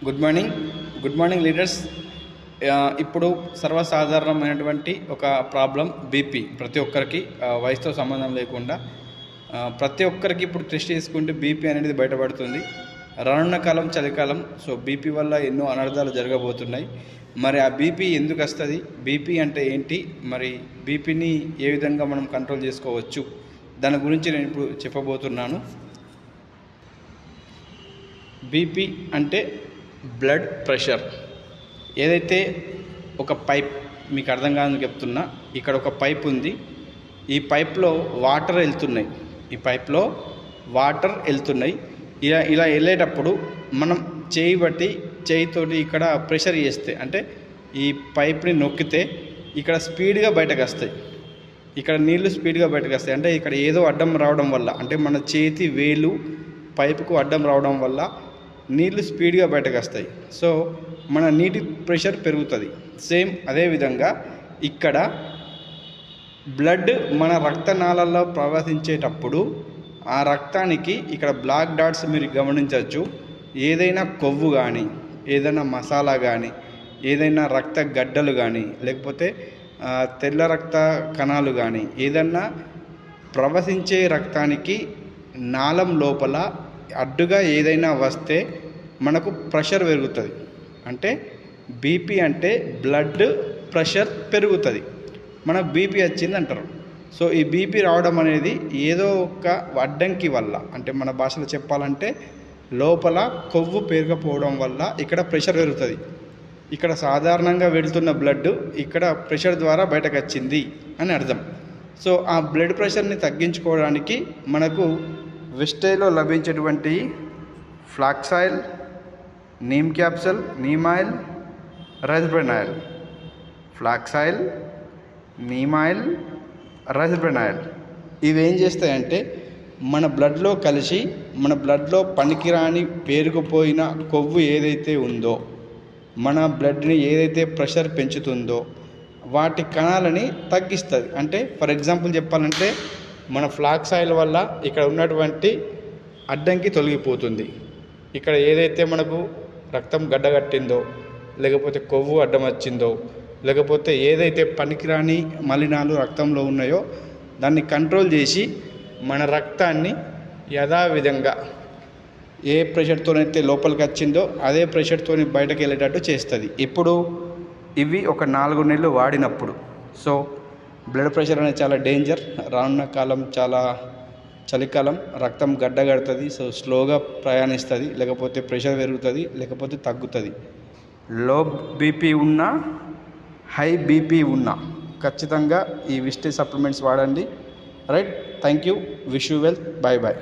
Good morning leaders. ఇప్పుడు సర్వసాధారణమైనటువంటి ఒక problem BP. ప్రతి ఒక్కరికి వయసుతో సంబంధం లేకుండా ప్రతి ఒక్కరికి ఇప్పుడు టెస్ట్ చేసుకుంటే బీపీ అనేది బయటపడుతుంది. రానున్న కాలం చలికాలం, సో బీపీ వల్ల ఎన్నో అనర్థాలు జరగబోతున్నాయి. మరి ఆ బీపీ ఎందుకు వస్తుంది, బీపీ అంటే ఏంటి, మరి బీపీని ఏ విధంగా మనం కంట్రోల్ చేసుకోవచ్చు, దాని గురించి నేను ఇప్పుడు చెప్పబోతున్నాను. బీపీ అంటే బ్లడ్ ప్రెషర్. ఏదైతే ఒక పైప్, మీకు అర్థం కాదని చెప్తున్నా, ఇక్కడ ఒక పైప్ ఉంది. ఈ పైప్లో వాటర్ వెళ్తున్నాయి. ఇలా వెళ్ళేటప్పుడు మనం చేయితోటి ఇక్కడ ప్రెషర్ చేస్తే, అంటే ఈ పైప్ని నొక్కితే ఇక్కడ స్పీడ్గా బయటకు వస్తాయి. ఇక్కడ నీళ్లు స్పీడ్గా బయటకు వస్తాయి. అంటే ఇక్కడ ఏదో అడ్డం రావడం వల్ల, అంటే మన చేతి వేలు పైపుకు అడ్డం రావడం వల్ల నీళ్లు స్పీడ్గా బయటకు వస్తాయి. సో మన నీటి ప్రెషర్ పెరుగుతుంది. సేమ్ అదేవిధంగా ఇక్కడ బ్లడ్ మన రక్తనాళాల్లో ప్రవహించేటప్పుడు ఆ రక్తానికి ఇక్కడ బ్లాక్ డాట్స్ మీరు గమనించవచ్చు. ఏదైనా కొవ్వు కానీ, ఏదైనా మసాలా కానీ, ఏదైనా రక్త గడ్డలు కానీ, లేకపోతే తెల్ల రక్త కణాలు కానీ, ఏదన్నా ప్రవహించే రక్తానికి నాళం లోపల అడ్డుగా ఏదైనా వస్తే మనకు ప్రెషర్ పెరుగుతుంది. అంటే బీపీ అంటే బ్లడ్ ప్రెషర్ పెరుగుతుంది. మనకు బీపీ వచ్చింది అంటారు. సో ఈ బీపీ రావడం అనేది ఏదో ఒక అడ్డంకి వల్ల, అంటే మన భాషలో చెప్పాలంటే లోపల కొవ్వు పెరగకపోవడం వల్ల ఇక్కడ ప్రెషర్ పెరుగుతుంది. ఇక్కడ సాధారణంగా వెళ్తున్న బ్లడ్ ఇక్కడ ప్రెషర్ ద్వారా బయటకు వచ్చింది అని అర్థం. సో ఆ బ్లడ్ ప్రెషర్ని తగ్గించుకోవడానికి మనకు వెస్టేజ్లో లభించేటువంటి flax oil, neem capsule, neem oil, rice bran oil, flax oil, neem oil, rice bran oil ఇవేం చేస్తాయంటే మన బ్లడ్లో కలిసి మన బ్లడ్లో పనికిరాని పేరుకుపోయిన కొవ్వు ఏదైతే ఉందో, మన బ్లడ్ని ఏదైతే ప్రెషర్ పెంచుతుందో వాటి కణాలని తగ్గిస్తుంది. అంటే ఫర్ ఎగ్జాంపుల్ చెప్పాలంటే మన ఫ్లాక్స్ ఆయిల్ వల్ల ఇక్కడ ఉన్నటువంటి అడ్డంకి తొలగిపోతుంది. ఇక్కడ ఏదైతే మనకు రక్తం గడ్డగట్టిందో, లేకపోతే కొవ్వు అడ్డం వచ్చిందో, లేకపోతే ఏదైతే పనికిరాని మలినాలు రక్తంలో ఉన్నాయో దాన్ని కంట్రోల్ చేసి మన రక్తాన్ని యథావిధంగా ఏ ప్రెషర్తోనైతే లోపలికి వచ్చిందో అదే ప్రెషర్తో బయటకు వెళ్ళేటట్టు చేస్తుంది. ఇప్పుడు ఇవి ఒక 4 నెలలు వాడినప్పుడు. సో బ్లడ్ ప్రెషర్ అనేది చాలా డేంజర్. రానున్న కాలం చాలా చలికాలం, రక్తం గడ్డగడుతుంది. సో స్లోగా ప్రయాణిస్తుంది, లేకపోతే ప్రెషర్ పెరుగుతుంది, లేకపోతే తగ్గుతుంది. లో బీపీ ఉన్నా, హై బీపీ ఉన్నా ఖచ్చితంగా ఈ విస్టేజ్ సప్లిమెంట్స్ వాడండి. Right, thank you, wish you well, bye bye.